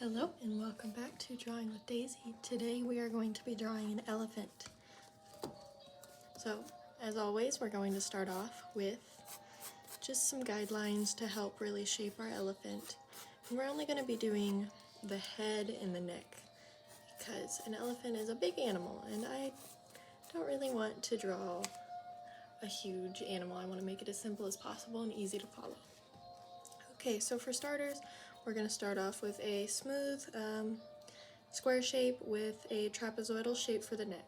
Hello and welcome back to Drawing with Daisy. Today we are going to be drawing an elephant. So, as always, we're going to start off with just some guidelines to help really shape our elephant. And we're only going to be doing the head and the neck because an elephant is a big animal and I don't really want to draw a huge animal. I want to make it as simple as possible and easy to follow. Okay, so for starters, we're going to start off with a smooth square shape with a trapezoidal shape for the neck.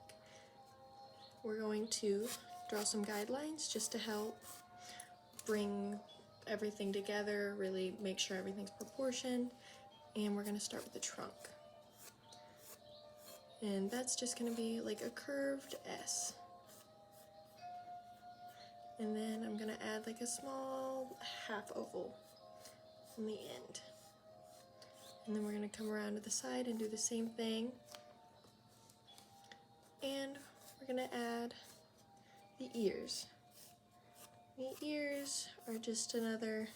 We're going to draw some guidelines just to help bring everything together, really make sure everything's proportioned, and we're going to start with the trunk. And that's just going to be like a curved S. And then I'm going to add like a small half oval on the end. And then we're going to come around to the side and do the same thing. And we're going to add the ears. The ears are just another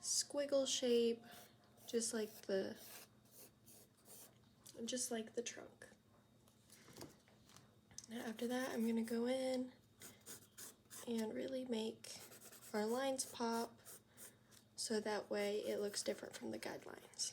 squiggle shape, just like the trunk. Now after that, I'm going to go in and really make our lines pop so that way it looks different from the guidelines.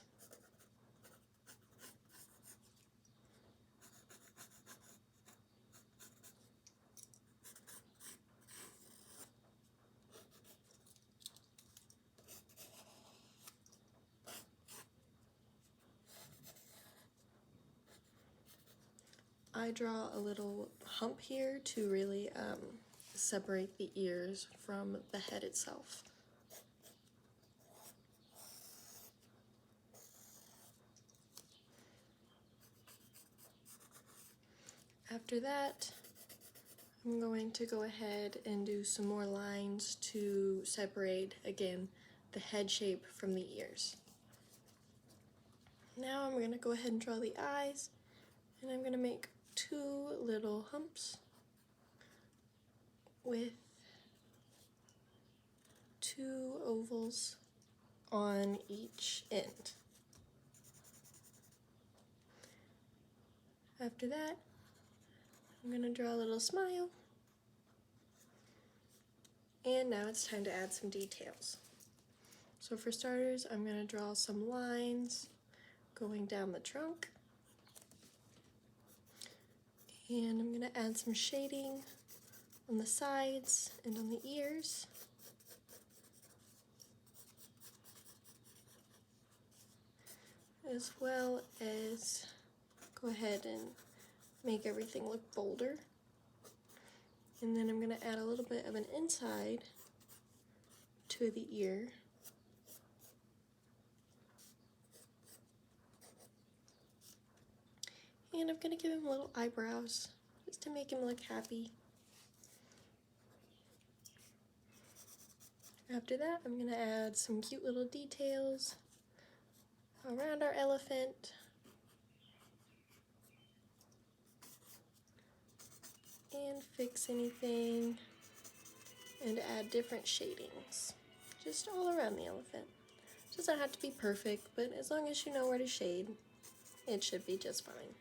I draw a little hump here to really separate the ears from the head itself. After that, I'm going to go ahead and do some more lines to separate, again, the head shape from the ears. Now I'm going to go ahead and draw the eyes, and I'm going to make two little humps with two ovals on each end. After that, I'm going to draw a little smile. And now it's time to add some details. So for starters, I'm going to draw some lines going down the trunk. And I'm going to add some shading on the sides and on the ears. As well as go ahead and make everything look bolder. And then I'm going to add a little bit of an inside to the ear. And I'm going to give him little eyebrows just to make him look happy. After that, I'm going to add some cute little details around our elephant. And fix anything and add different shadings just all around the elephant. It doesn't have to be perfect, but as long as you know where to shade, it should be just fine.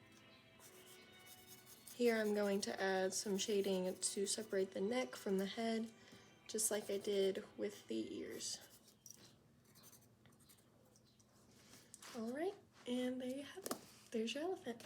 Here I'm going to add some shading to separate the neck from the head, just like I did with the ears. Alright, and there you have it. There's your elephant.